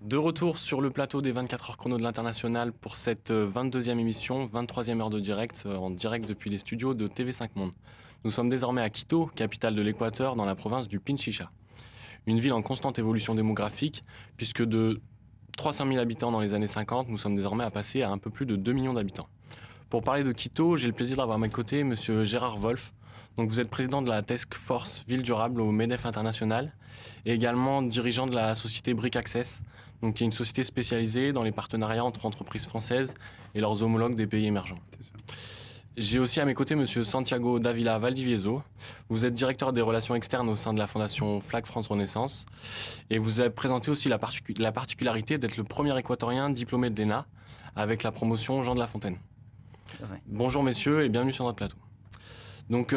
De retour sur le plateau des 24 heures chrono de l'International pour cette 22e émission, 23e heure de direct, en direct depuis les studios de TV5 Monde. Nous sommes désormais à Quito, capitale de l'Équateur, dans la province du Pinchicha. Une ville en constante évolution démographique, puisque de 300 000 habitants dans les années 50, nous sommes désormais à passer à un peu plus de 2 millions d'habitants. Pour parler de Quito, j'ai le plaisir d'avoir à mes côtés M. Gérard Wolf. Donc vous êtes président de la Task Force Ville Durable au MEDEF International et également dirigeant de la société Brick Access, donc qui est une société spécialisée dans les partenariats entre entreprises françaises et leurs homologues des pays émergents. J'ai aussi à mes côtés M. Santiago Davila Valdivieso. Vous êtes directeur des relations externes au sein de la fondation Flag France Renaissance et vous avez présenté aussi la particularité d'être le premier équatorien diplômé de l'ENA avec la promotion Jean de La Fontaine. Bonjour messieurs et bienvenue sur notre plateau. Donc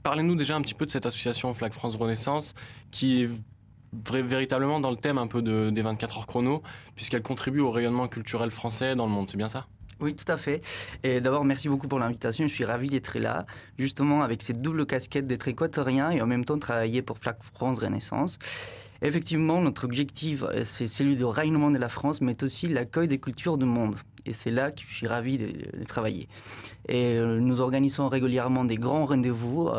parlez-nous déjà un petit peu de cette association Flag France Renaissance qui est véritablement dans le thème un peu des 24 heures chrono puisqu'elle contribue au rayonnement culturel français dans le monde, c'est bien ça ? Oui, tout à fait. Et d'abord, merci beaucoup pour l'invitation. Je suis ravi d'être là, justement avec cette double casquette d'être équatorien et en même temps travailler pour Flag France Renaissance. Effectivement, notre objectif, c'est celui de rayonnement de la France, mais aussi l'accueil des cultures du monde. Et c'est là que je suis ravi de travailler. Et nous organisons régulièrement des grands rendez-vous.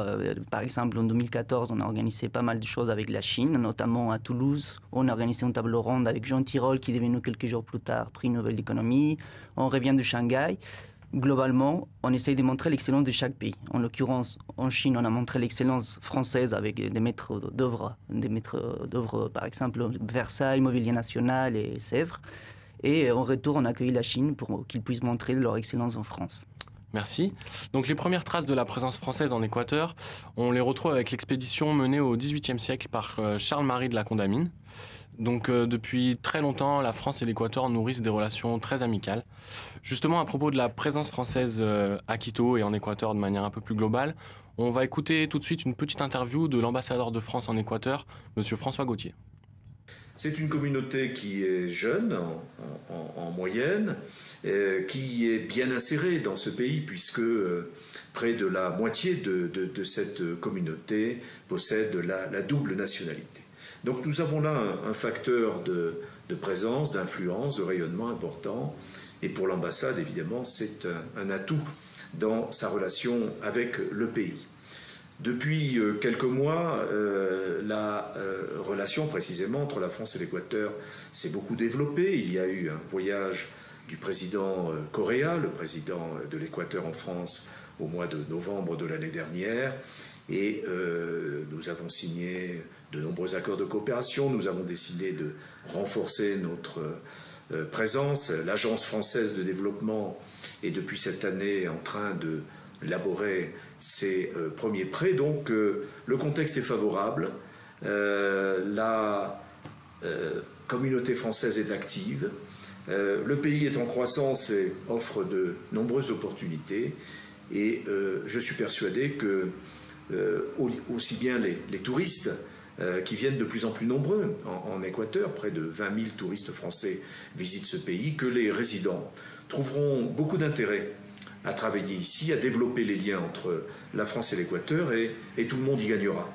Par exemple, en 2014, on a organisé pas mal de choses avec la Chine, notamment à Toulouse. On a organisé une table ronde avec Jean Tirole, qui est devenu quelques jours plus tard prix Nobel d'économie. On revient de Shanghai. Globalement, on essaye de montrer l'excellence de chaque pays. En l'occurrence, en Chine, on a montré l'excellence française avec des maîtres d'œuvre, par exemple Versailles, Mobilier National et Sèvres. Et en retour, on a accueilli la Chine pour qu'ils puissent montrer leur excellence en France. Merci. Donc les premières traces de la présence française en Équateur, on les retrouve avec l'expédition menée au XVIIIe siècle par Charles-Marie de la Condamine. Donc depuis très longtemps, la France et l'Équateur nourrissent des relations très amicales. Justement, à propos de la présence française à Quito et en Équateur de manière un peu plus globale, on va écouter tout de suite une petite interview de l'ambassadeur de France en Équateur, M. François Gauthier. C'est une communauté qui est jeune en moyenne, qui est bien insérée dans ce pays puisque près de la moitié de cette communauté possède la double nationalité. Donc nous avons là un facteur de présence, d'influence, de rayonnement important. Et pour l'ambassade, évidemment, c'est un atout dans sa relation avec le pays. Depuis quelques mois, la relation précisément entre la France et l'Équateur s'est beaucoup développée. Il y a eu un voyage du président Correa, le président de l'Équateur en France, au mois de novembre de l'année dernière. Et nous avons signé de nombreux accords de coopération. Nous avons décidé de renforcer notre présence. L'Agence française de développement est depuis cette année en train de élaborer ses premiers prêts. Donc le contexte est favorable. La communauté française est active. Le pays est en croissance et offre de nombreuses opportunités. Et je suis persuadé que aussi bien les touristes qui viennent de plus en plus nombreux en Équateur, près de 20 000 touristes français visitent ce pays, que les résidents trouveront beaucoup d'intérêt à travailler ici, à développer les liens entre la France et l'Équateur et tout le monde y gagnera.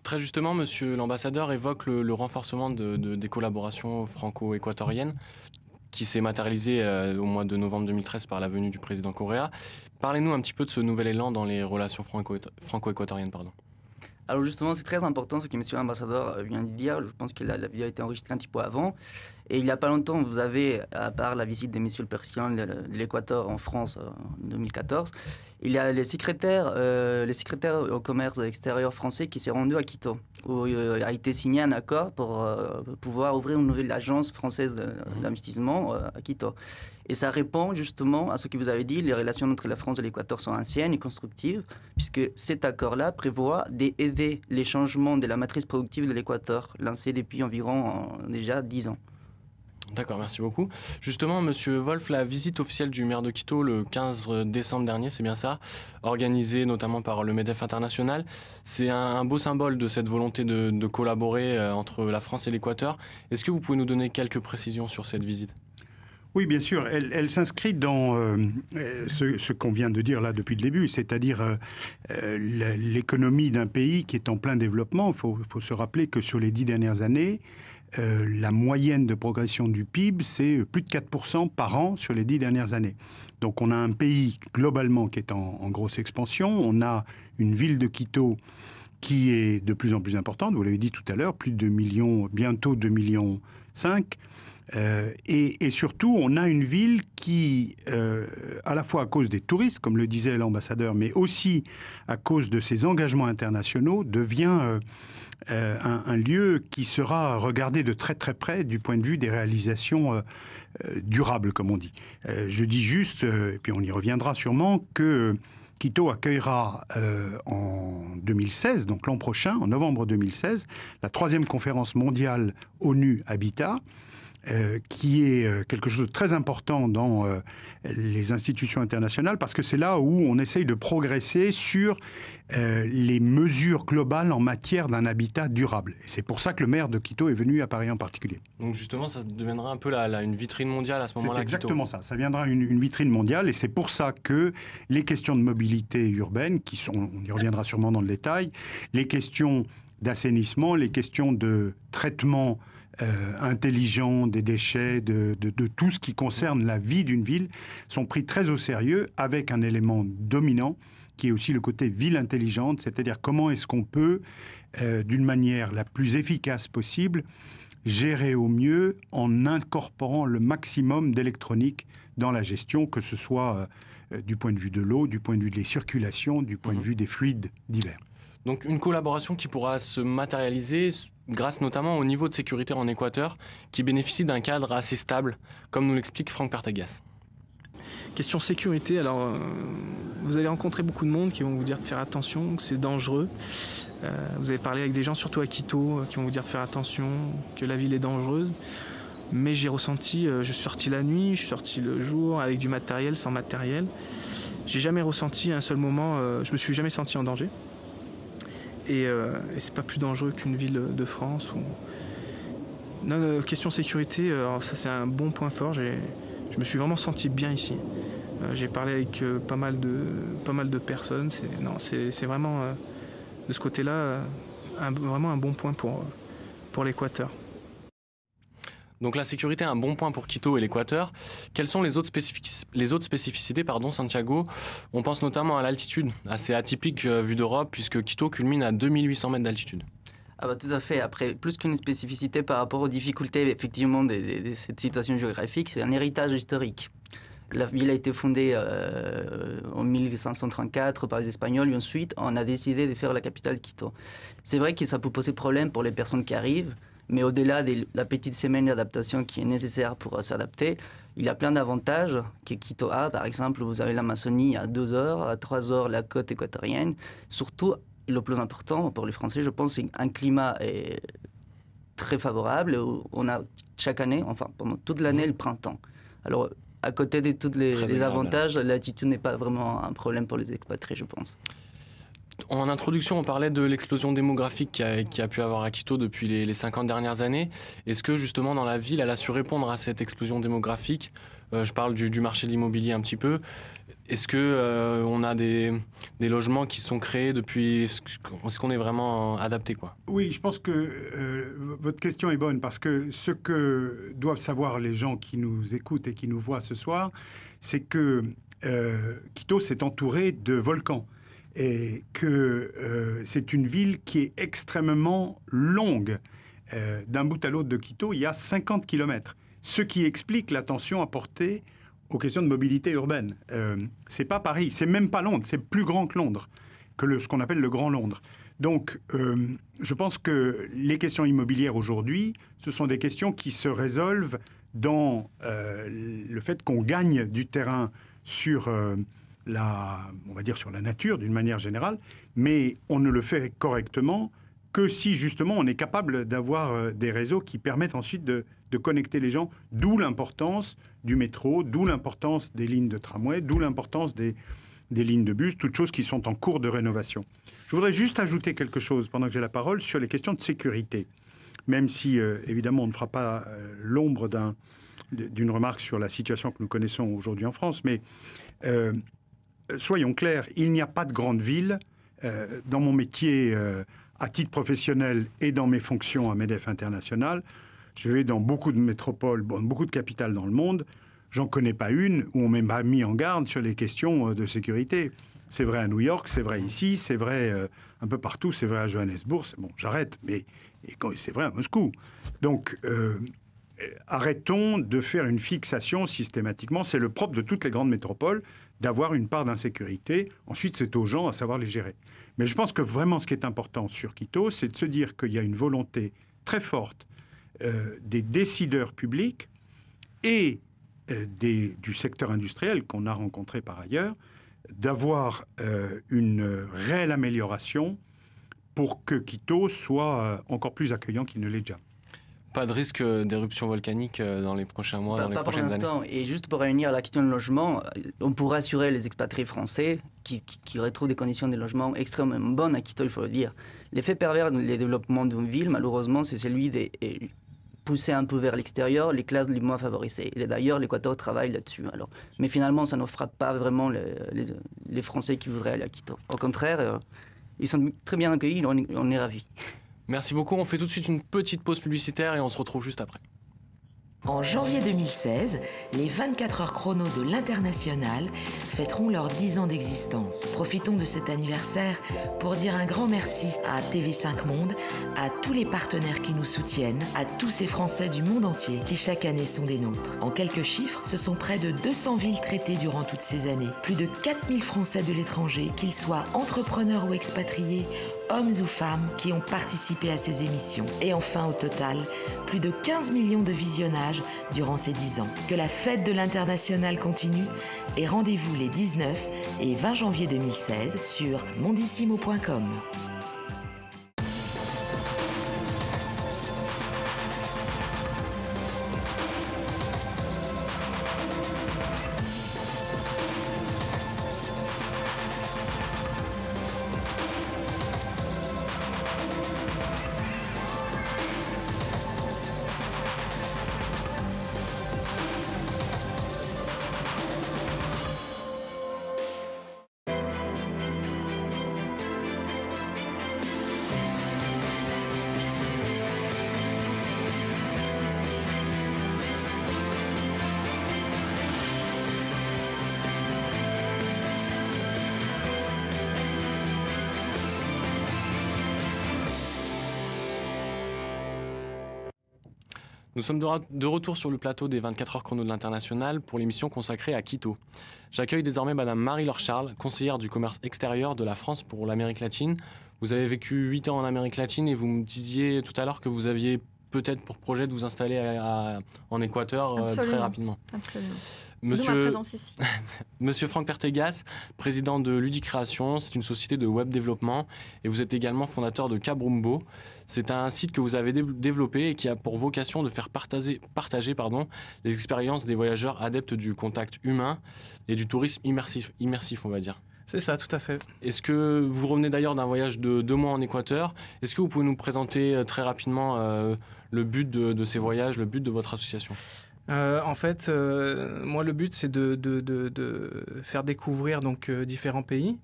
Très justement, monsieur l'ambassadeur évoque le renforcement des collaborations franco-équatoriennes qui s'est matérialisé au mois de novembre 2013 par la venue du président Correa. Parlez-nous un petit peu de ce nouvel élan dans les relations franco-équatoriennes. Alors justement, c'est très important ce que monsieur l'ambassadeur vient de dire. Je pense que la vidéo a été enregistrée un petit peu avant. Et il n'y a pas longtemps, vous avez, à part la visite de monsieur le président de l'Équateur en France en 2014, il y a les secrétaires au commerce extérieur français qui s'est rendu à Quito, où a été signé un accord pour pouvoir ouvrir une nouvelle agence française d'investissement à Quito. Et ça répond justement à ce que vous avez dit, les relations entre la France et l'Équateur sont anciennes et constructives, puisque cet accord-là prévoit d'aider les changements de la matrice productive de l'Équateur, lancé depuis environ déjà 10 ans. D'accord, merci beaucoup. Justement, monsieur Wolf, la visite officielle du maire de Quito le 15 décembre dernier, c'est bien ça, organisée notamment par le MEDEF International, c'est un beau symbole de cette volonté de collaborer entre la France et l'Équateur. Est-ce que vous pouvez nous donner quelques précisions sur cette visite ? Oui, bien sûr. Elle s'inscrit dans ce qu'on vient de dire là depuis le début, c'est-à-dire l'économie d'un pays qui est en plein développement. Il faut se rappeler que sur les 10 dernières années, la moyenne de progression du PIB, c'est plus de 4% par an sur les 10 dernières années. Donc on a un pays globalement qui est en grosse expansion. On a une ville de Quito qui est de plus en plus importante, vous l'avez dit tout à l'heure, plus de 2 millions, bientôt 2,5 millions. Et surtout, on a une ville qui, à la fois à cause des touristes, comme le disait l'ambassadeur, mais aussi à cause de ses engagements internationaux, devient un lieu qui sera regardé de très très près du point de vue des réalisations durables, comme on dit. Je dis juste, et puis on y reviendra sûrement, que Quito accueillera en 2016, donc l'an prochain, en novembre 2016, la 3e conférence mondiale ONU Habitat, qui est quelque chose de très important dans les institutions internationales, parce que c'est là où on essaye de progresser sur les mesures globales en matière d'un habitat durable. Et c'est pour ça que le maire de Quito est venu à Paris en particulier. Donc justement, ça deviendra un peu une vitrine mondiale à ce moment-là. C'est exactement ça. Ça viendra une vitrine mondiale, et c'est pour ça que les questions de mobilité urbaine, on y reviendra sûrement dans le détail, les questions d'assainissement, les questions de traitement intelligent des déchets, de tout ce qui concerne la vie d'une ville, sont pris très au sérieux, avec un élément dominant qui est aussi le côté ville intelligente, c'est-à-dire comment est-ce qu'on peut, d'une manière la plus efficace possible, gérer au mieux en incorporant le maximum d'électronique dans la gestion, que ce soit du point de vue de l'eau, du point de vue des circulations, du point de vue des fluides divers. Donc une collaboration qui pourra se matérialiser grâce notamment au niveau de sécurité en Équateur, qui bénéficie d'un cadre assez stable, comme nous l'explique Franck Pertagas. Question sécurité, alors vous allez rencontrer beaucoup de monde qui vont vous dire de faire attention, que c'est dangereux. Vous allez parler avec des gens, surtout à Quito, qui vont vous dire de faire attention, que la ville est dangereuse. Mais j'ai ressenti, je suis sorti la nuit, je suis sorti le jour, avec du matériel, sans matériel. J'ai jamais ressenti un seul moment, je me suis jamais senti en danger. Et c'est pas plus dangereux qu'une ville de France. Non, question sécurité, alors ça c'est un bon point fort. Je me suis vraiment senti bien ici. J'ai parlé avec pas mal de personnes. C'est vraiment de ce côté-là vraiment un bon point pour l'Équateur. Donc la sécurité est un bon point pour Quito et l'Équateur. Quelles sont les autres spécificités, Santiago? On pense notamment à l'altitude, assez atypique vue d'Europe, puisque Quito culmine à 2800 mètres d'altitude. Ah bah tout à fait. Après, plus qu'une spécificité par rapport aux difficultés effectivement de cette situation géographique, c'est un héritage historique. La ville a été fondée en 1534 par les Espagnols et ensuite on a décidé de faire la capitale Quito. C'est vrai que ça peut poser problème pour les personnes qui arrivent, mais au-delà de la petite semaine d'adaptation qui est nécessaire pour s'adapter, il y a plein d'avantages que Quito a. Par exemple, vous avez l'Amazonie à 2 heures, à 3 heures la côte équatorienne. Surtout, le plus important pour les Français, je pense, c'est un climat très favorable. On a chaque année, enfin pendant toute l'année, le printemps. Alors, à côté de tous les avantages, l'altitude n'est pas vraiment un problème pour les expatriés, je pense. En introduction, on parlait de l'explosion démographique qui a pu avoir à Quito depuis les 50 dernières années. Est-ce que justement dans la ville, elle a su répondre à cette explosion démographique? Je parle du marché de l'immobilier un petit peu. Est-ce qu'on a des logements qui sont créés depuis? Est-ce qu'on est vraiment adapté, quoi? Oui, je pense que votre question est bonne, parce que ce que doivent savoir les gens qui nous écoutent et qui nous voient ce soir, c'est que Quito s'est entouré de volcans. Et que c'est une ville qui est extrêmement longue. D'un bout à l'autre de Quito, il y a 50 kilomètres. Ce qui explique l'attention apportée aux questions de mobilité urbaine. C'est pas Paris, c'est même pas Londres, c'est plus grand que Londres, que ce qu'on appelle le Grand Londres. Donc, je pense que les questions immobilières aujourd'hui, ce sont des questions qui se résolvent dans le fait qu'on gagne du terrain sur... on va dire sur la nature d'une manière générale, mais on ne le fait correctement que si justement on est capable d'avoir des réseaux qui permettent ensuite de connecter les gens, d'où l'importance du métro, d'où l'importance des lignes de tramway, d'où l'importance des lignes de bus, toutes choses qui sont en cours de rénovation. Je voudrais juste ajouter quelque chose pendant que j'ai la parole sur les questions de sécurité, même si évidemment on ne fera pas l'ombre d'une remarque sur la situation que nous connaissons aujourd'hui en France, mais soyons clairs, il n'y a pas de grande ville. Dans mon métier à titre professionnel et dans mes fonctions à MEDEF International, Je vais dans beaucoup de métropoles, beaucoup de capitales dans le monde. J'en connais pas une où on m'a pas mis en garde sur les questions de sécurité. C'est vrai à New York, c'est vrai ici, c'est vrai un peu partout, c'est vrai à Johannesburg. Bon, j'arrête, mais c'est vrai à Moscou. Donc, arrêtons de faire une fixation systématiquement. C'est le propre de toutes les grandes métropoles d'avoir une part d'insécurité. Ensuite, c'est aux gens à savoir les gérer. Mais je pense que vraiment, ce qui est important sur Quito, c'est de se dire qu'il y a une volonté très forte des décideurs publics et du secteur industriel qu'on a rencontré par ailleurs, d'avoir une réelle amélioration pour que Quito soit encore plus accueillant qu'il ne l'est déjà. Pas de risque d'éruption volcanique dans les prochains mois, dans les prochaines années? Pas pour l'instant. Et juste pour réunir la question de logement, on pourrait assurer les expatriés français qui retrouvent des conditions de logement extrêmement bonnes à Quito, il faut le dire. L'effet pervers du développement d'une ville, malheureusement, c'est celui de pousser un peu vers l'extérieur les classes les moins favorisées. Et d'ailleurs, l'Équateur travaille là-dessus. Alors, mais finalement, ça ne frappe pas vraiment les Français qui voudraient aller à Quito. Au contraire, ils sont très bien accueillis, on est ravis. Merci beaucoup. On fait tout de suite une petite pause publicitaire et on se retrouve juste après. En janvier 2016, les 24 heures chrono de l'International fêteront leurs 10 ans d'existence. Profitons de cet anniversaire pour dire un grand merci à TV5 Monde, à tous les partenaires qui nous soutiennent, à tous ces Français du monde entier qui chaque année sont des nôtres. En quelques chiffres, ce sont près de 200 villes traitées durant toutes ces années. Plus de 4000 Français de l'étranger, qu'ils soient entrepreneurs ou expatriés, hommes ou femmes qui ont participé à ces émissions. Et enfin, au total, plus de 15 millions de visionnages durant ces 10 ans. Que la fête de l'International continue et rendez-vous les 19 et 20 janvier 2016 sur mondissimo.com. Nous sommes de retour sur le plateau des 24 heures chrono de l'International pour l'émission consacrée à Quito. J'accueille désormais Madame Marie-Laure Charles, conseillère du commerce extérieur de la France pour l'Amérique latine. Vous avez vécu 8 ans en Amérique latine et vous me disiez tout à l'heure que vous aviez peut-être pour projet de vous installer en Équateur très rapidement. Absolument. D'où ma présence ici. Monsieur Franck Pertegas, président de Ludicréation, c'est une société de web développement et vous êtes également fondateur de Cabrumbo. C'est un site que vous avez développé et qui a pour vocation de faire partager les expériences des voyageurs adeptes du contact humain et du tourisme immersif, on va dire. C'est ça, tout à fait. Est-ce que vous revenez d'ailleurs d'un voyage de 2 mois en Équateur? Est-ce que vous pouvez nous présenter très rapidement le but de ces voyages, le but de votre association? En fait, moi, le but, c'est de faire découvrir donc, différents pays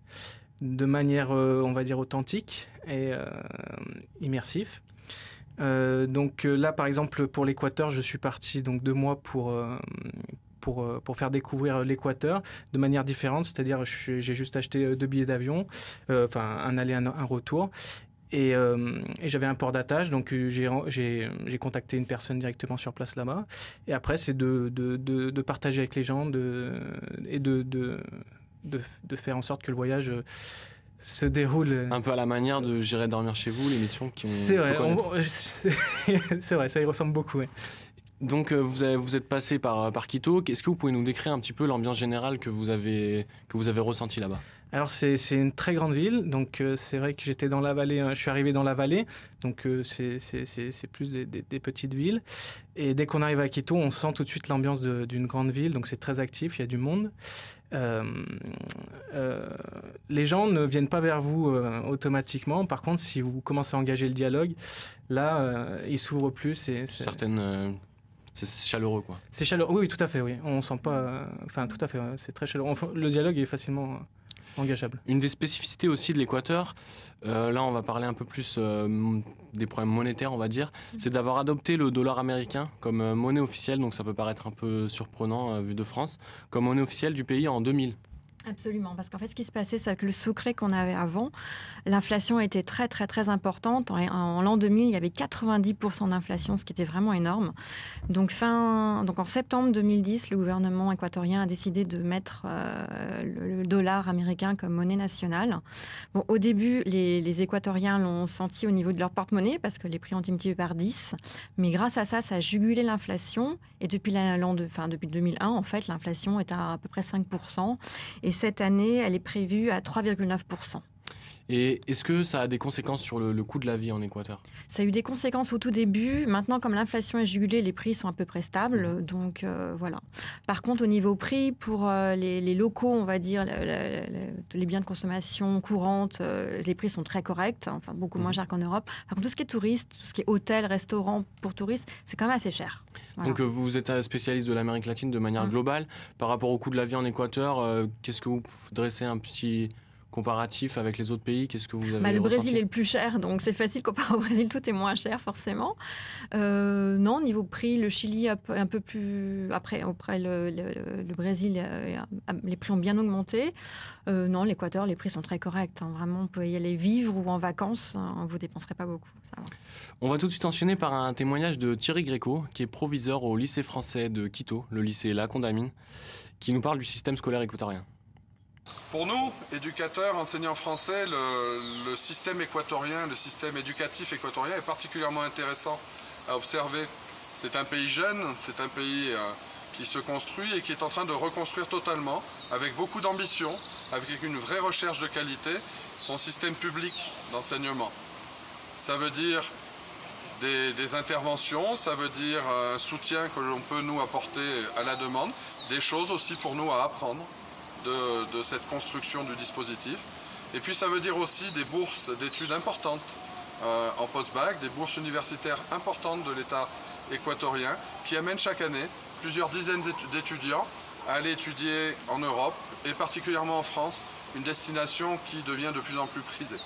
de manière, on va dire, authentique et immersif. Donc là, par exemple, pour l'Équateur, je suis parti donc 2 mois pour faire découvrir l'Équateur de manière différente, c'est-à-dire j'ai juste acheté 2 billets d'avion, enfin un aller, un retour. Et j'avais un port d'attache, donc j'ai contacté une personne directement sur place là-bas. Et après, c'est de partager avec les gens et de faire en sorte que le voyage se déroule. Un peu à la manière de J'irai dormir chez vous, l'émission qui C'est vrai, c'est vrai, ça y ressemble beaucoup. Ouais. Donc vous êtes passé par Quito. Est-ce que vous pouvez nous décrire un petit peu l'ambiance générale que vous avez ressentie là-bas? Alors c'est une très grande ville, donc c'est vrai que j'étais dans la vallée, je suis arrivé dans la vallée, donc c'est plus des petites villes. Et dès qu'on arrive à Quito, on sent tout de suite l'ambiance d'une grande ville, donc c'est très actif, il y a du monde. Les gens ne viennent pas vers vous automatiquement. Par contre, si vous commencez à engager le dialogue, là, ils s'ouvrent plus. C'est chaleureux, quoi. C'est chaleureux, oui, tout à fait, oui. On sent pas... Enfin, tout à fait, c'est très chaleureux. Le dialogue est facilement... engageable. Une des spécificités aussi de l'Équateur, là on va parler un peu plus des problèmes monétaires, on va dire, c'est d'avoir adopté le dollar américain comme monnaie officielle, donc ça peut paraître un peu surprenant vu de France, comme monnaie officielle du pays en 2000. Absolument, parce qu'en fait, ce qui se passait, c'est que le secret qu'on avait avant, l'inflation était très, très, très importante. En l'an 2000, il y avait 90% d'inflation, ce qui était vraiment énorme. Donc en septembre 2010, le gouvernement équatorien a décidé de mettre le dollar américain comme monnaie nationale. Bon, au début, les Équatoriens l'ont senti au niveau de leur porte-monnaie, parce que les prix ont été multipliés par 10. Mais grâce à ça, ça a jugulé l'inflation. Et depuis 2001, en fait, l'inflation est à peu près 5%. Et cette année, elle est prévue à 3,9%. Et est-ce que ça a des conséquences sur le coût de la vie en Équateur? Ça a eu des conséquences au tout début. Maintenant, comme l'inflation est jugulée, les prix sont à peu près stables. Donc, voilà. Par contre, au niveau prix, pour les locaux, on va dire, les biens de consommation courantes, les prix sont très corrects, enfin beaucoup moins chers qu'en Europe. Par contre, tout ce qui est touriste, tout ce qui est hôtel, restaurant pour touristes, c'est quand même assez cher. Voilà. Donc vous êtes spécialiste de l'Amérique latine de manière globale. Par rapport au coût de la vie en Équateur, qu'est-ce que vous dressez un petit comparatif avec les autres pays? Qu'est-ce que vous avez le ressenti? Brésil est le plus cher, donc c'est facile comparé au Brésil, tout est moins cher forcément. Non, niveau prix, le Chili un peu plus... Après le Brésil, les prix ont bien augmenté. Non, l'Équateur, les prix sont très corrects. Hein. Vraiment, on peut y aller vivre ou en vacances, vous ne dépenserez pas beaucoup. Ça va. On va tout de suite enchaîner par un témoignage de Thierry Gréco, qui est proviseur au lycée français de Quito, le lycée La Condamine, qui nous parle du système scolaire équatorien. Pour nous, éducateurs, enseignants français, le système équatorien, le système éducatif équatorien est particulièrement intéressant à observer. C'est un pays jeune, c'est un pays qui se construit et qui est en train de reconstruire totalement, avec beaucoup d'ambition, avec une vraie recherche de qualité, son système public d'enseignement. Ça veut dire des interventions, ça veut dire un soutien que l'on peut nous apporter à la demande, des choses aussi pour nous à apprendre de cette construction du dispositif. Et puis ça veut dire aussi des bourses d'études importantes en post-bac, des bourses universitaires importantes de l'État équatorien qui amènent chaque année plusieurs dizaines d'étudiants à aller étudier en Europe et particulièrement en France, une destination qui devient de plus en plus prisée.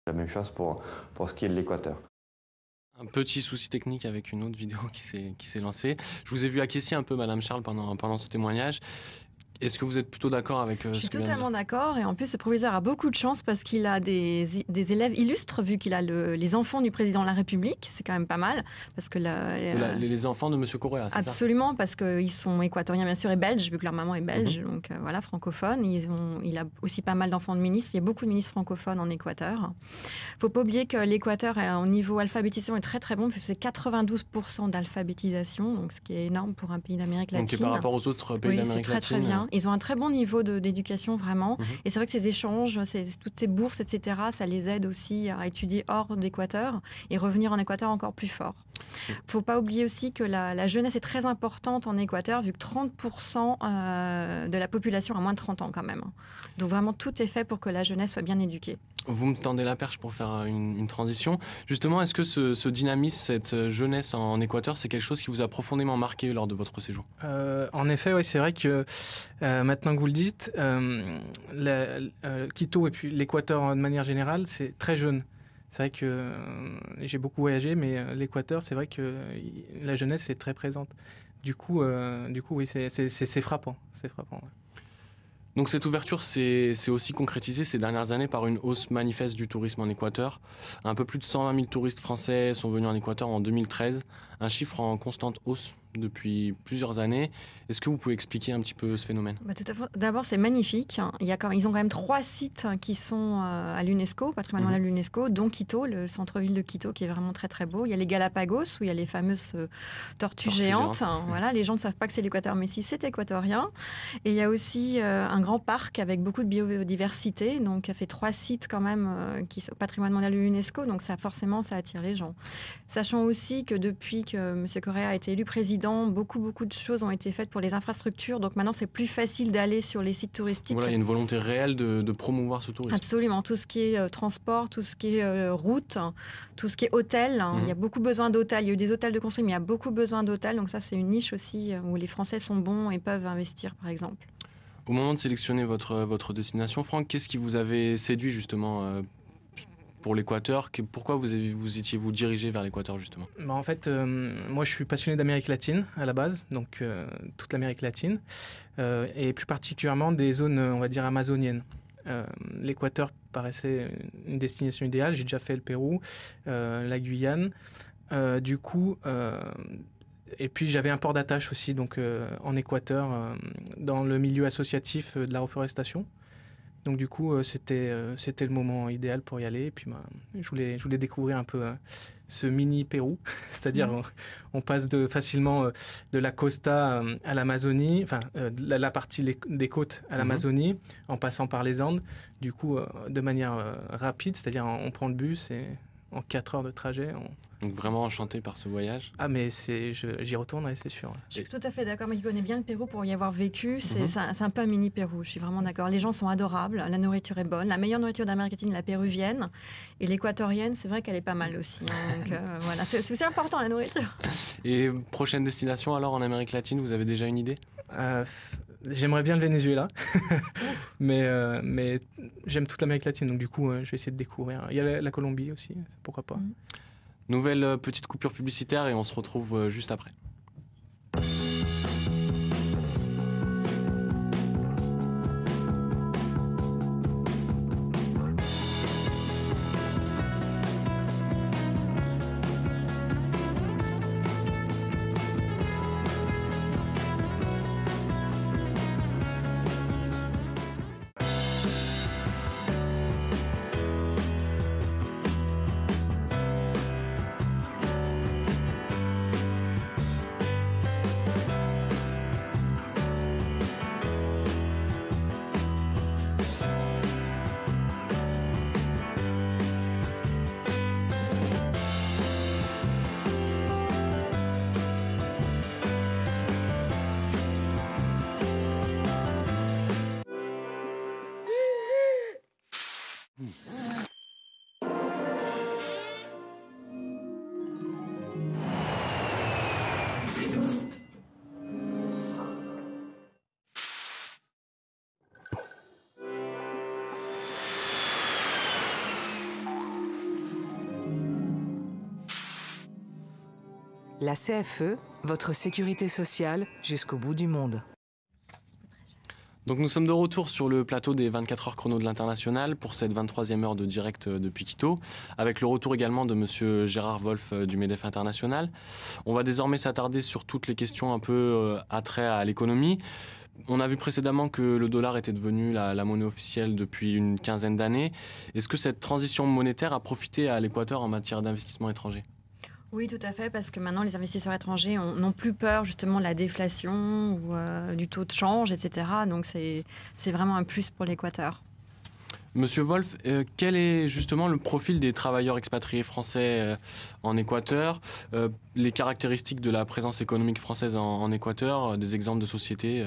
La même chose pour ce qui est de l'Équateur. Un petit souci technique avec une autre vidéo qui s'est lancée. Je vous ai vu acquiescer un peu, Madame Charles, pendant ce témoignage. Est-ce que vous êtes plutôt d'accord avec ce que Je suis vient de dire ? totalement d'accord. Et en plus, ce proviseur a beaucoup de chance parce qu'il a des élèves illustres, vu qu'il a les enfants du président de la République. C'est quand même pas mal. Parce que les enfants de M. Correa, c'est ça ? Absolument, parce qu'ils sont équatoriens, bien sûr, et belges, vu que leur maman est belge. Donc voilà, francophone. Il a aussi pas mal d'enfants de ministres. Il y a beaucoup de ministres francophones en Équateur. Il ne faut pas oublier que l'Équateur, au niveau alphabétisation, est très très bon, puisque c'est 92% d'alphabétisation, donc ce qui est énorme pour un pays d'Amérique latine. Donc par rapport aux autres pays d'Amérique latine. C'est très très bien. Ils ont un très bon niveau d'éducation, vraiment. Et c'est vrai que ces échanges, toutes ces bourses, etc., ça les aide aussi à étudier hors d'Équateur et revenir en Équateur encore plus fort. Il ne faut pas oublier aussi que la jeunesse est très importante en Équateur, vu que 30% de la population a moins de 30 ans quand même. Donc vraiment, tout est fait pour que la jeunesse soit bien éduquée. Vous me tendez la perche pour faire une transition. Justement, est-ce que ce dynamisme, cette jeunesse en Équateur, c'est quelque chose qui vous a profondément marqué lors de votre séjour ? En effet, oui, c'est vrai que maintenant que vous le dites, Quito et puis l'Équateur de manière générale, c'est très jeune. C'est vrai que j'ai beaucoup voyagé, mais l'Équateur, c'est vrai que la jeunesse est très présente. Du coup, oui, c'est frappant. C'est frappant. Ouais. Donc cette ouverture s'est aussi concrétisée ces dernières années par une hausse manifeste du tourisme en Équateur. Un peu plus de 120 000 touristes français sont venus en Équateur en 2013, un chiffre en constante hausse depuis plusieurs années. Est-ce que vous pouvez expliquer un petit peu ce phénomène ? Tout à fait. D'abord, c'est magnifique. Ils ont quand même 3 sites qui sont à l'UNESCO, patrimoine mondial de l'UNESCO, dont Quito, le centre-ville de Quito, qui est vraiment très très beau. Il y a les Galapagos, où il y a les fameuses tortues géantes. Voilà, les gens ne savent pas que c'est l'Équateur, mais si, c'est équatorien. Et il y a aussi un grand parc avec beaucoup de biodiversité. Donc, il y a fait 3 sites quand même qui sont au patrimoine mondial de l'UNESCO. Donc, ça attire les gens. Sachant aussi que depuis que M. Correa a été élu président, beaucoup de choses ont été faites pour les infrastructures. Donc maintenant, c'est plus facile d'aller sur les sites touristiques. Voilà, il y a une volonté réelle de promouvoir ce tourisme. Absolument. Tout ce qui est transport, tout ce qui est route, tout ce qui est hôtel. Il y a beaucoup besoin d'hôtels. Il y a eu des hôtels de construction, mais il y a beaucoup besoin d'hôtels. Donc ça, c'est une niche aussi où les Français sont bons et peuvent investir, par exemple. Au moment de sélectionner votre destination, Franck, qu'est-ce qui vous avait séduit justement pour l'Équateur? Pourquoi vous étiez-vous dirigé vers l'Équateur justement? En fait, moi je suis passionné d'Amérique latine à la base, donc toute l'Amérique latine, et plus particulièrement des zones, on va dire, amazoniennes. L'Équateur paraissait une destination idéale. J'ai déjà fait le Pérou, la Guyane. Du coup, et puis j'avais un port d'attache aussi, donc en Équateur, dans le milieu associatif de la reforestation. Donc du coup, c'était le moment idéal pour y aller. Et puis je voulais découvrir un peu ce mini Pérou, c'est-à-dire on passe facilement de la costa à l'Amazonie, enfin la partie des côtes à l'Amazonie, en passant par les Andes. Du coup, de manière rapide, c'est-à-dire on prend le bus et en 4 heures de trajet. Donc vraiment enchanté par ce voyage. Ah mais j'y retournerai, c'est sûr. Je suis tout à fait d'accord, moi qui connais bien le Pérou pour y avoir vécu, c'est un peu un mini Pérou, je suis vraiment d'accord. Les gens sont adorables, la nourriture est bonne, la meilleure nourriture d'Amérique latine, la péruvienne, et l'équatorienne, c'est vrai qu'elle est pas mal aussi. Donc voilà, c'est important la nourriture. Et prochaine destination alors en Amérique latine, vous avez déjà une idée? J'aimerais bien le Venezuela, mais j'aime toute l'Amérique latine, donc du coup, je vais essayer de découvrir. Il y a la Colombie aussi, pourquoi pas. Nouvelle petite coupure publicitaire et on se retrouve juste après. La CFE, votre sécurité sociale jusqu'au bout du monde. Donc nous sommes de retour sur le plateau des 24 heures chrono de l'International pour cette 23e heure de direct depuis Quito, avec le retour également de Monsieur Gérard Wolf du MEDEF International. On va désormais s'attarder sur toutes les questions un peu attrait à l'économie. On a vu précédemment que le dollar était devenu la monnaie officielle depuis une quinzaine d'années. Est-ce que cette transition monétaire a profité à l'Équateur en matière d'investissement étranger ? Oui, tout à fait, parce que maintenant, les investisseurs étrangers n'ont plus peur justement de la déflation ou du taux de change, etc. Donc, c'est vraiment un plus pour l'Équateur. Monsieur Wolf, quel est justement le profil des travailleurs expatriés français en Équateur, les caractéristiques de la présence économique française en Équateur, des exemples de sociétés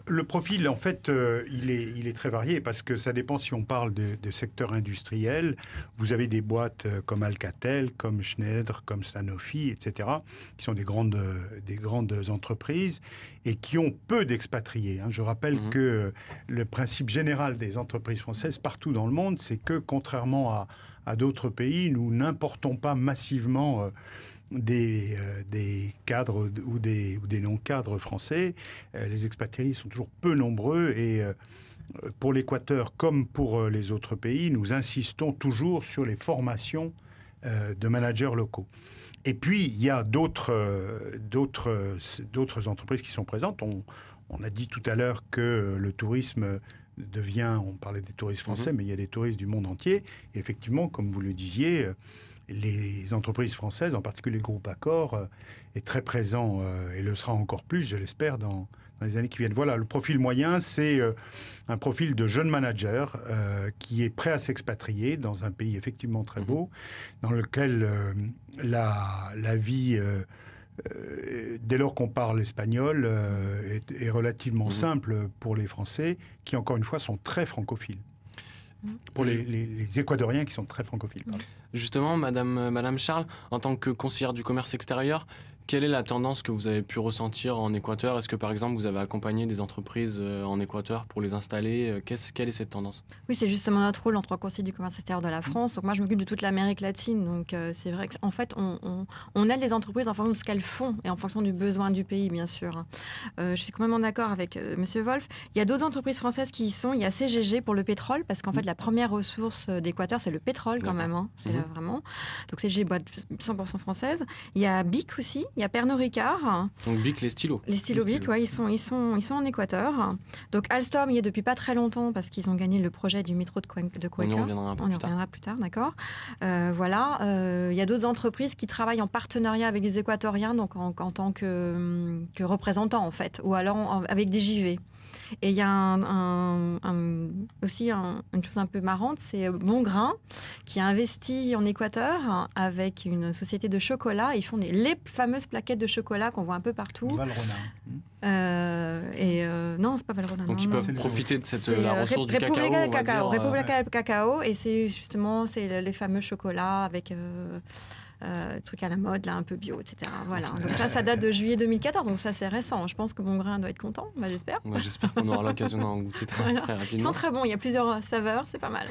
Le profil, en fait, il est très varié parce que ça dépend si on parle de secteur industriel. Vous avez des boîtes comme Alcatel, comme Schneider, comme Sanofi, etc., qui sont des grandes entreprises et qui ont peu d'expatriés. Je rappelle que le principe général des entreprises françaises partout dans le monde, c'est que contrairement à d'autres pays, nous n'importons pas massivement des cadres ou des non-cadres français. Les expatriés sont toujours peu nombreux et pour l'Équateur comme pour les autres pays, nous insistons toujours sur les formations de managers locaux. Et puis, il y a d'autres entreprises qui sont présentes. On a dit tout à l'heure que le tourisme on parlait des touristes français, mais il y a des touristes du monde entier. Et effectivement, comme vous le disiez, les entreprises françaises, en particulier le groupe Accor, est très présent et le sera encore plus, je l'espère, dans les années qui viennent. Voilà, le profil moyen, c'est un profil de jeune manager qui est prêt à s'expatrier dans un pays effectivement très beau, dans lequel la vie, dès lors qu'on parle espagnol, est relativement simple pour les Français, qui encore une fois sont très francophiles. Pour les Équatoriens qui sont très francophiles. Pardon. Justement, Madame Charles, en tant que conseillère du commerce extérieur, Quelle est la tendance que vous avez pu ressentir en Équateur? Est-ce que par exemple vous avez accompagné des entreprises en Équateur pour les installer? Quelle est cette tendance? Oui, c'est justement notre rôle en tant que conseiller du commerce extérieur de la France. Donc moi, je m'occupe de toute l'Amérique latine. Donc c'est vrai qu'en fait, on aide les entreprises en fonction de ce qu'elles font et en fonction du besoin du pays, bien sûr. Je suis complètement d'accord avec Monsieur Wolf. Il y a d'autres entreprises françaises qui y sont. Il y a CGG pour le pétrole, parce qu'en fait, la première ressource d'Équateur, c'est le pétrole quand même. Hein. C'est là, vraiment. Donc CGG, boîte 100% française. Il y a BIC aussi. Il y a Pernod Ricard. Donc BIC, les stylos. Les stylos BIC, ouais, ils sont en Équateur. Donc Alstom y est depuis pas très longtemps parce qu'ils ont gagné le projet du métro de Cuenca. On y reviendra plus tard, d'accord. Voilà. Il y a d'autres entreprises qui travaillent en partenariat avec les Équatoriens, donc en tant que représentants en fait, ou alors avec des JV. Et il y a aussi une chose un peu marrante, c'est Bongrain qui a investi en Équateur avec une société de chocolat. Ils font les fameuses plaquettes de chocolat qu'on voit un peu partout. Valrhona. Non, c'est pas Valrhona. Donc ils peuvent profiter de la ressource du cacao. Républica Cacao, et c'est justement les fameux chocolats avec trucs à la mode, là, un peu bio, etc. Voilà. Donc ça date de juillet 2014, donc ça c'est récent. Je pense que Bongrain doit être content, j'espère. Moi, j'espère qu'on aura l'occasion d'en goûter très rapidement. Ils sont très bons, il y a plusieurs saveurs, c'est pas mal.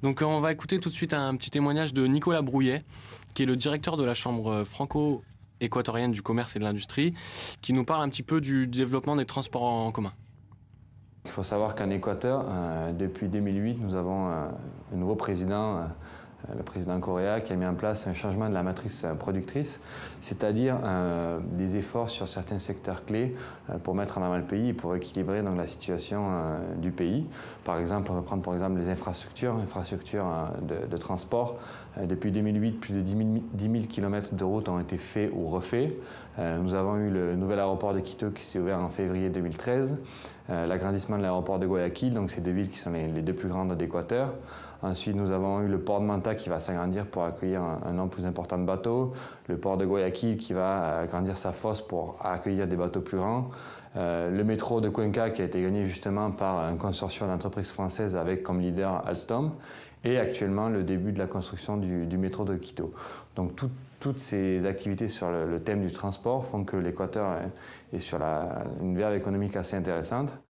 Donc on va écouter tout de suite un petit témoignage de Nicolas Brouillet, qui est le directeur de la Chambre franco-équatorienne du commerce et de l'industrie, qui nous parle un petit peu du développement des transports en commun. Il faut savoir qu'en Équateur, depuis 2008, nous avons un nouveau président, le président Correa, qui a mis en place un changement de la matrice productrice, c'est-à-dire des efforts sur certains secteurs clés pour mettre en avant le pays et pour équilibrer donc, la situation du pays. Par exemple, on va prendre les infrastructures de transport. Depuis 2008, plus de 10 000 km de routes ont été faits ou refaits. Nous avons eu le nouvel aéroport de Quito qui s'est ouvert en février 2013, l'agrandissement de l'aéroport de Guayaquil, donc ces deux villes qui sont les deux plus grandes d'Équateur. Ensuite, nous avons eu le port de Manta qui va s'agrandir pour accueillir un nombre plus important de bateaux, le port de Guayaquil qui va agrandir sa fosse pour accueillir des bateaux plus grands, le métro de Cuenca qui a été gagné justement par un consortium d'entreprises françaises avec comme leader Alstom, et actuellement le début de la construction du métro de Quito. Donc toutes ces activités sur le thème du transport font que l'Équateur est sur une verve économique assez intéressante.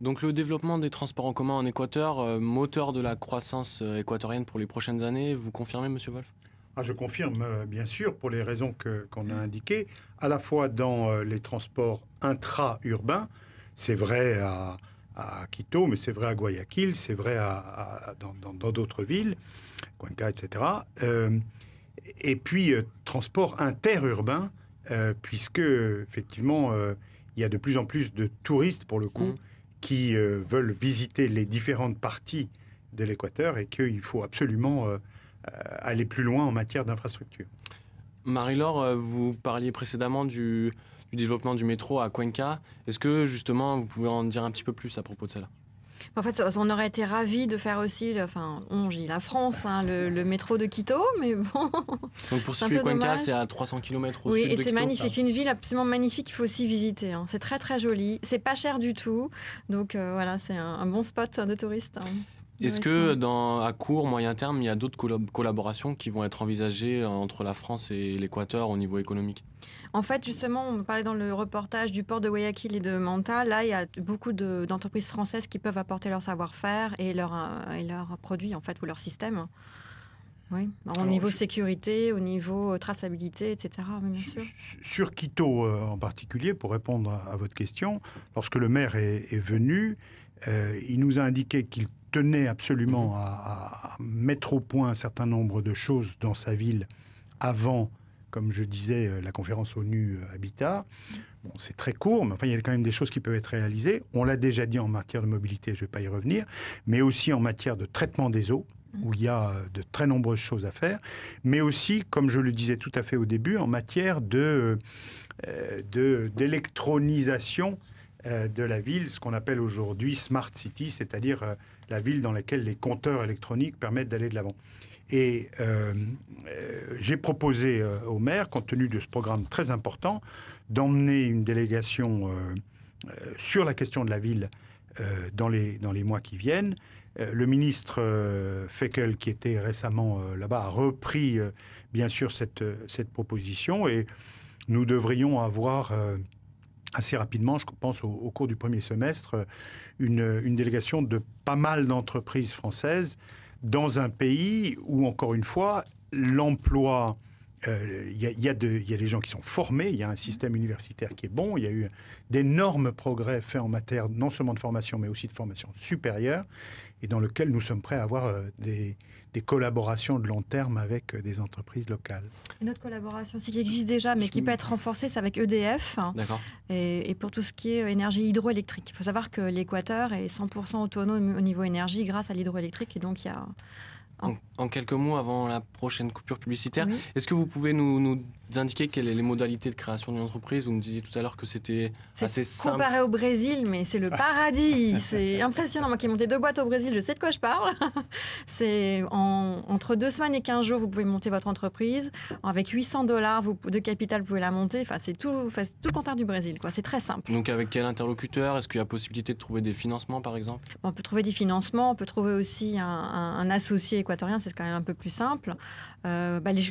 Donc le développement des transports en commun en Équateur, moteur de la croissance équatorienne pour les prochaines années, vous confirmez, Monsieur Wolf? Je confirme, bien sûr, pour les raisons qu'on a indiquées, à la fois dans les transports intra-urbains, c'est vrai à Quito, mais c'est vrai à Guayaquil, c'est vrai dans d'autres villes, Cuenca, etc. Et puis, transport interurbain, puisque, effectivement, il y a de plus en plus de touristes, pour le coup, qui veulent visiter les différentes parties de l'Équateur et qu'il faut absolument aller plus loin en matière d'infrastructure. Marie-Laure, vous parliez précédemment du développement du métro à Cuenca. Est-ce que, justement, vous pouvez en dire un petit peu plus à propos de cela? En fait, on aurait été ravis de faire aussi, la France, le métro de Quito, mais bon. Donc pour situer Cuenca, c'est à 300 km au sud de Quito. Oui, et c'est magnifique. C'est une ville absolument magnifique qu'il faut aussi visiter. Hein. C'est très très joli. C'est pas cher du tout. Donc voilà, c'est un bon spot de touristes. Hein. Est-ce que à court, moyen terme, il y a d'autres collaborations qui vont être envisagées entre la France et l'Équateur au niveau économique? En fait, justement, on parlait dans le reportage du port de Guayaquil et de Manta. Là, il y a beaucoup d'entreprises françaises qui peuvent apporter leur savoir-faire et leurs produits, en fait, ou leur système. Oui, au niveau sécurité, au niveau traçabilité, etc. Oui, bien sûr. Sur Quito en particulier, pour répondre à votre question, lorsque le maire est venu, il nous a indiqué qu'il tenait absolument à mettre au point un certain nombre de choses dans sa ville avant, comme je disais, la conférence ONU Habitat. Bon, c'est très court, mais enfin, il y a quand même des choses qui peuvent être réalisées. On l'a déjà dit en matière de mobilité, je ne vais pas y revenir, mais aussi en matière de traitement des eaux, où il y a de très nombreuses choses à faire, mais aussi, comme je le disais tout à fait au début, en matière d'électronisation de la ville, ce qu'on appelle aujourd'hui Smart City, c'est-à-dire la ville dans laquelle les compteurs électroniques permettent d'aller de l'avant. Et j'ai proposé au maire, compte tenu de ce programme très important, d'emmener une délégation sur la question de la ville dans les mois qui viennent, Le ministre Fekl, qui était récemment là-bas, a repris bien sûr cette proposition et nous devrions avoir assez rapidement, je pense au cours du premier semestre, une délégation de pas mal d'entreprises françaises dans un pays où, encore une fois, l'emploi, il y a des gens qui sont formés, il y a un système universitaire qui est bon, il y a eu d'énormes progrès faits en matière non seulement de formation, mais aussi de formation supérieure, et dans lequel nous sommes prêts à avoir des collaborations de long terme avec des entreprises locales. Une autre collaboration aussi qui existe déjà, mais qui peut être renforcée, c'est avec EDF. D'accord. Et pour tout ce qui est énergie hydroélectrique. Il faut savoir que l'Équateur est 100% autonome au niveau énergie grâce à l'hydroélectrique. Et donc, il y a... En quelques mots avant la prochaine coupure publicitaire, Oui. est-ce que vous pouvez nous indiquer quelles sont les modalités de création d'une entreprise? Vous me disiez tout à l'heure que c'était assez simple. Comparé au Brésil, mais c'est le paradis. C'est impressionnant. Moi qui ai monté 2 boîtes au Brésil, je sais de quoi je parle. C'est entre 2 semaines et 15 jours, vous pouvez monter votre entreprise. Avec $800 de capital, vous pouvez la monter. Enfin, c'est tout le contraire du Brésil, quoi. C'est très simple. Donc avec quel interlocuteur? Est-ce qu'il y a possibilité de trouver des financements, par exemple? On peut trouver des financements, on peut trouver aussi un associé équatorien, c'est quand même un peu plus simple.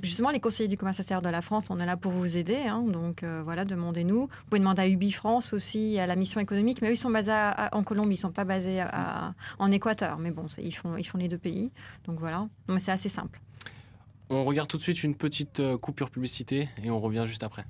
Justement, les conseillers du commerce extérieur de la France, on est là pour vous aider. Donc voilà, demandez-nous. Vous pouvez demander à UBI France aussi, à la mission économique, mais eux, ils sont basés en Colombie, ils ne sont pas basés en Équateur. Mais bon, ils font les 2 pays. Donc voilà, mais c'est assez simple. On regarde tout de suite une petite coupure publicité et on revient juste après.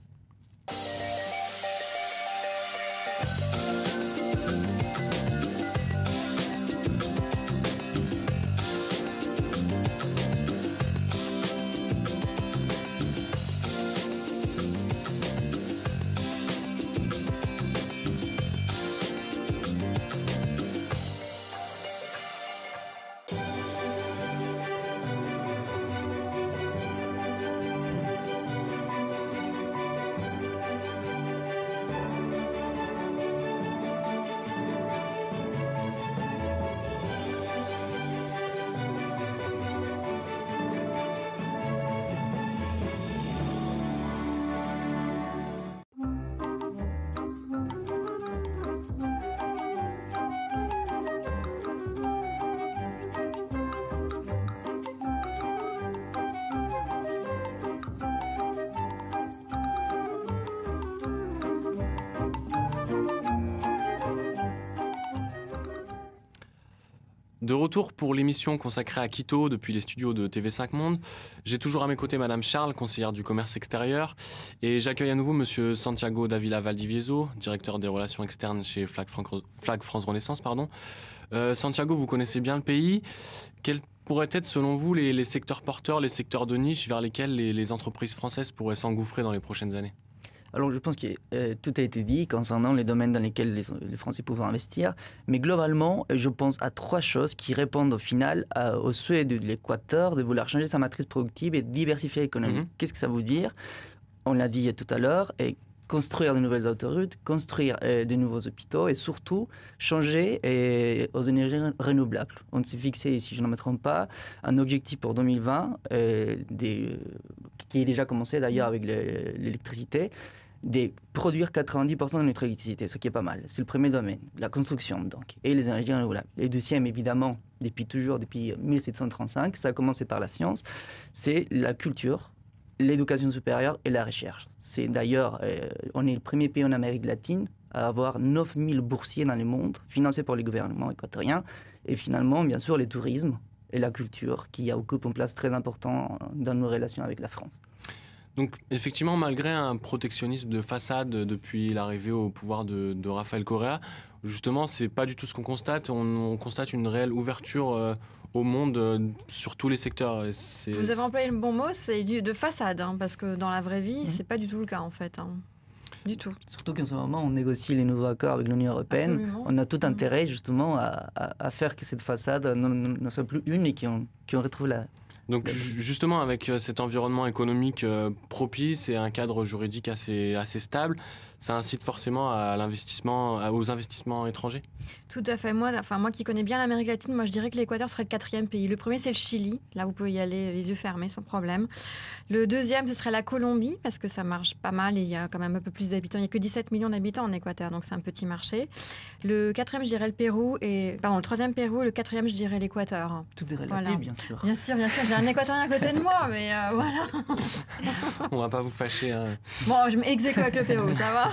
De retour pour l'émission consacrée à Quito depuis les studios de TV5 Monde. J'ai toujours à mes côtés Madame Charles, conseillère du commerce extérieur, et j'accueille à nouveau Monsieur Santiago Davila Valdivieso, directeur des relations externes chez Flag France Renaissance. Santiago, vous connaissez bien le pays. Quels pourraient être selon vous les secteurs porteurs, les secteurs de niche vers lesquels les entreprises françaises pourraient s'engouffrer dans les prochaines années? Alors, je pense que tout a été dit concernant les domaines dans lesquels les Français peuvent investir. Mais globalement, je pense à 3 choses qui répondent au final au souhait de l'Équateur de vouloir changer sa matrice productive et diversifier l'économie. Qu'est-ce que ça veut dire? On l'a dit tout à l'heure, construire de nouvelles autoroutes, construire de nouveaux hôpitaux et surtout changer aux énergies renouvelables. On s'est fixé, si je ne me trompe pas, un objectif pour 2020 qui est déjà commencé d'ailleurs avec l'électricité, de produire 90% de notre électricité, ce qui est pas mal. C'est le premier domaine, la construction donc, et les énergies renouvelables. Et deuxième, évidemment, depuis 1735, ça a commencé par la science, c'est la culture, l'éducation supérieure et la recherche. C'est d'ailleurs, on est le premier pays en Amérique latine à avoir 9000 boursiers dans le monde, financés par les gouvernements équatoriens, et finalement, bien sûr, le tourisme et la culture qui occupent une place très importante dans nos relations avec la France. Donc effectivement, malgré un protectionnisme de façade depuis l'arrivée au pouvoir de Rafael Correa, justement, c'est pas du tout ce qu'on constate. On constate une réelle ouverture au monde sur tous les secteurs. Vous avez employé le bon mot, c'est de façade, parce que dans la vraie vie, c'est pas du tout le cas en fait. Du tout. Surtout qu'en ce moment, on négocie les nouveaux accords avec l'Union européenne. Absolument. On a tout intérêt justement à faire que cette façade ne soit plus une et qu'on retrouve la... Donc justement, avec cet environnement économique propice et un cadre juridique assez stable, ça incite forcément à aux investissements étrangers? Tout à fait. Moi qui connais bien l'Amérique latine, moi je dirais que l'Équateur serait le 4e pays. Le premier, c'est le Chili. Là, vous pouvez y aller les yeux fermés sans problème. Le deuxième, ce serait la Colombie, parce que ça marche pas mal et il y a quand même un peu plus d'habitants. Il n'y a que 17 millions d'habitants en Équateur, donc c'est un petit marché. Le 4e, je dirais le Pérou. Le 3e, Pérou. Le 4e, je dirais l'Équateur. Tout est relatif, Voilà. bien sûr. Bien sûr. J'ai un Équatorien à côté de moi, mais voilà. On va pas vous fâcher. Hein. Bon, je m'exécute avec le Pérou, ça va.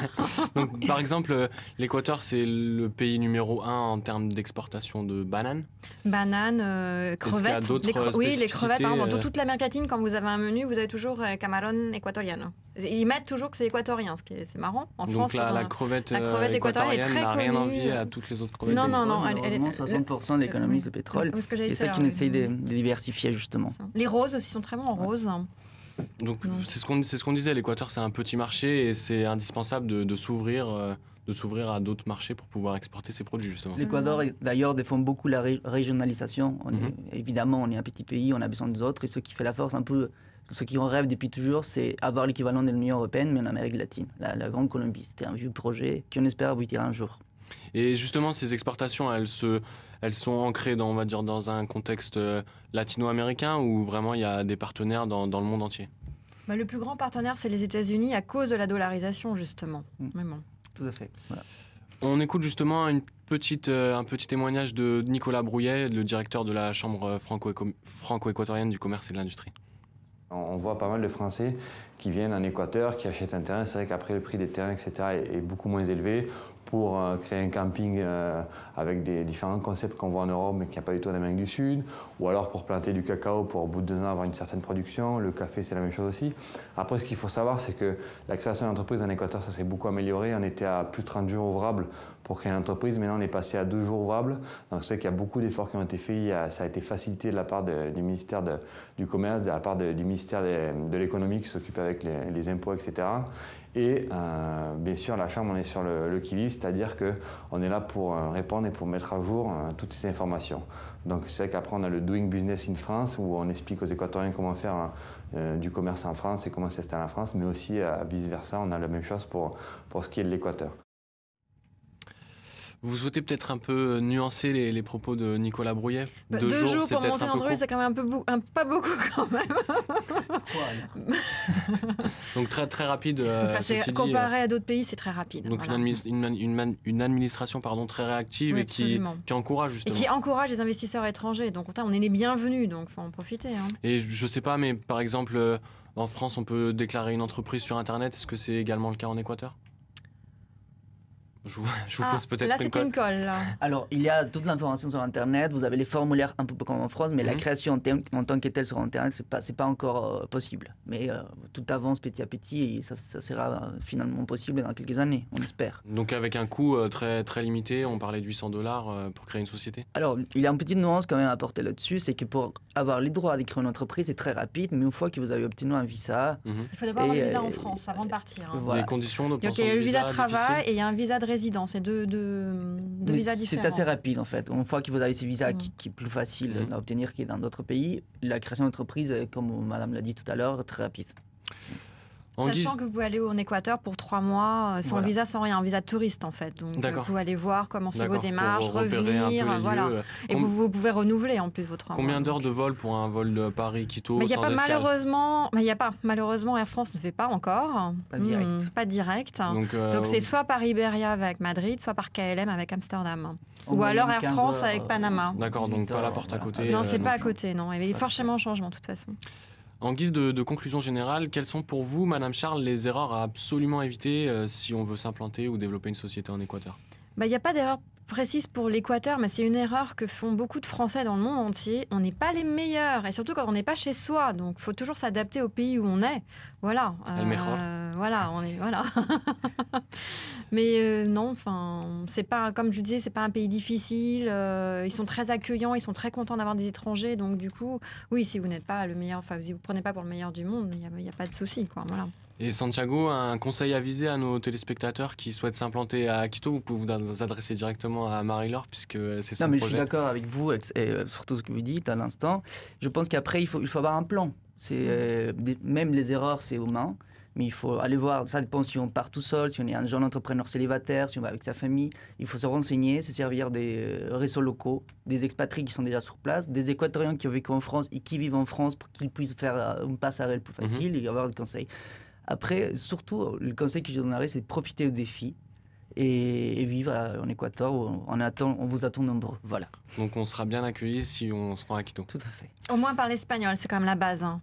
Donc, par exemple, l'Équateur, c'est le pays numéro 1 en termes d'exportation de bananes. Bananes, Est-ce qu'il y a crevettes. d'autres Oui, les crevettes. Par exemple, dans spécificités, toute l'Amérique latine, quand vous avez un menu, vous avez toujours camarón équatoriano. Ils mettent toujours que c'est équatorien, c'est marrant. En Donc France, la crevette équatorienne est très n'a rien à connue. envier à toutes les autres crevettes. Non, non, non. Malheureusement, 60% de l'économie, c'est le pétrole. Et c'est ça qu'on essaye de diversifier, justement. Les roses aussi sont très bons en rose. Donc c'est ce qu'on disait, l'Équateur c'est un petit marché et c'est indispensable de s'ouvrir à d'autres marchés pour pouvoir exporter ses produits justement. L'Équateur d'ailleurs défend beaucoup la régionalisation. Évidemment, on est un petit pays, on a besoin des autres et ce qui fait la force un peu, ce qui en rêve depuis toujours, c'est avoir l'équivalent de l'Union européenne mais en Amérique latine. La Grande Colombie, c'était un vieux projet qu'on espère aboutir un jour. Et justement, ces exportations, elles sont ancrées dans un contexte latino-américain où vraiment il y a des partenaires dans le monde entier? Le plus grand partenaire, c'est les États-Unis à cause de la dollarisation, justement. Vraiment. Tout à fait. Voilà. On écoute justement un petit témoignage de Nicolas Brouillet, le directeur de la Chambre franco-équatorienne du commerce et de l'industrie. On voit pas mal de Français qui viennent en Équateur, qui achètent un terrain. C'est vrai qu'après, le prix des terrains, etc., est beaucoup moins élevé pour créer un camping avec des différents concepts qu'on voit en Europe, mais qu'il n'y a pas du tout en Amérique du Sud, ou alors pour planter du cacao, pour au bout de 2 ans avoir une certaine production. Le café, c'est la même chose aussi. Après, ce qu'il faut savoir, c'est que la création d'entreprise en Équateur, ça s'est beaucoup amélioré. On était à plus de 30 jours ouvrables pour créer une entreprise. Maintenant, on est passé à 2 jours ouvrables. Donc, c'est qu'il y a beaucoup d'efforts qui ont été faits. Ça a été facilité de la part du ministère du Commerce, de la part du ministère de l'Économie qui s'occupe avec les impôts, etc. Et bien sûr, la Chambre, on est sur le qui-vive, c'est-à-dire qu'on est là pour répondre et pour mettre à jour toutes ces informations. Donc c'est vrai qu'après, on a le Doing Business in France, où on explique aux Équatoriens comment faire du commerce en France et comment s'installer en France, mais aussi vice-versa, on a la même chose pour ce qui est de l'Équateur. Vous souhaitez peut-être un peu nuancer les propos de Nicolas Brouillet? 2 jours pour monter une entreprise, c'est quand même pas beaucoup quand même. Donc très rapide. Comparé à d'autres pays, c'est très rapide. Donc voilà. une administration très réactive et qui encourage justement. Et qui encourage les investisseurs étrangers. Donc on est les bienvenus, donc il faut en profiter. Hein. Et je sais pas, mais par exemple, en France, on peut déclarer une entreprise sur Internet. Est-ce que c'est également le cas en Équateur? Je vous pose peut-être là, c'est une colle. Là. Alors, il y a toute l'information sur Internet. Vous avez les formulaires un peu comme en France, mais la création en tant que telle sur Internet, c'est pas encore possible. Mais tout avance petit à petit et ça sera finalement possible dans quelques années, on espère. Donc, avec un coût très limité, on parlait de $800 pour créer une société? Alors, il y a une petite nuance quand même à apporter là-dessus, c'est que pour avoir les droits de créer une entreprise, c'est très rapide, mais une fois que vous avez obtenu un visa... Il faut d'abord avoir un visa en France avant de partir. Hein. Voilà. Les conditions d'obtention il y a du le visa de travail difficiles. et il y a un visa de résidence. C'est deux visas différents. C'est assez rapide en fait. Une fois que vous avez ces visas qui est plus facile à obtenir que dans d'autres pays, la création d'entreprise, comme Madame l'a dit tout à l'heure, est très rapide. Sachant que vous pouvez aller en Équateur pour 3 mois sans visa, sans rien, un visa de touriste en fait. Donc vous pouvez aller voir comment c'est vos démarches, revenir, voilà. Et vous pouvez renouveler en plus vos 3 mois. Combien d'heures de vol pour un vol de Paris-Quito sans escale? Malheureusement, Air France ne fait pas encore. Pas direct. Donc c'est soit par Iberia avec Madrid, soit par KLM avec Amsterdam. Ou alors Air France avec Panama. D'accord, donc pas la porte à côté. Non, c'est pas à côté, non. Il y a forcément un changement de toute façon. En guise de conclusion générale, quelles sont pour vous, Madame Charles, les erreurs à absolument éviter si on veut s'implanter ou développer une société en Équateur? Il n'y a pas d'erreur précise pour l'Équateur, mais c'est une erreur que font beaucoup de Français dans le monde entier. On n'est pas les meilleurs, et surtout quand on n'est pas chez soi. Donc, il faut toujours s'adapter au pays où on est. Voilà. Voilà. Mais non, c'est pas, comme je disais, c'est pas un pays difficile. Ils sont très accueillants, ils sont très contents d'avoir des étrangers. Donc, du coup, oui, si vous n'êtes pas le meilleur, si vous prenez pas pour le meilleur du monde, il n'y a pas de souci, quoi. Voilà. Et Santiago, un conseil avisé à nos téléspectateurs qui souhaitent s'implanter à Quito? Vous pouvez vous adresser directement à Marie-Laure puisque c'est son projet. Je suis d'accord avec vous et surtout ce que vous dites à l'instant. Je pense qu'après, il faut avoir un plan. Même les erreurs, c'est humain. Mais il faut aller voir, ça dépend si on part tout seul, si on est un jeune entrepreneur célibataire, si on va avec sa famille. Il faut se renseigner, se servir des réseaux locaux, des expatriés qui sont déjà sur place, des Équatoriens qui ont vécu en France et qui vivent en France pour qu'ils puissent faire une passerelle plus facile et avoir des conseils. Après, surtout, le conseil que je donnerais, c'est de profiter au défi et vivre en Équateur où on vous attend nombreux. Voilà. Donc on sera bien accueillis si on se rend à Quito. Tout à fait. Au moins parler espagnol, c'est quand même la base. Hein.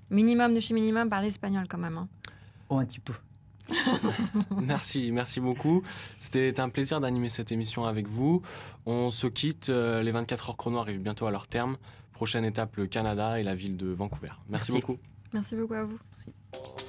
Minimum de chez minimum, parler espagnol quand même. Hein. Oh, un petit peu. Merci beaucoup. C'était un plaisir d'animer cette émission avec vous. On se quitte, les 24 heures chrono arrivent bientôt à leur terme. Prochaine étape, le Canada et la ville de Vancouver. Merci beaucoup. Merci beaucoup à vous. Merci.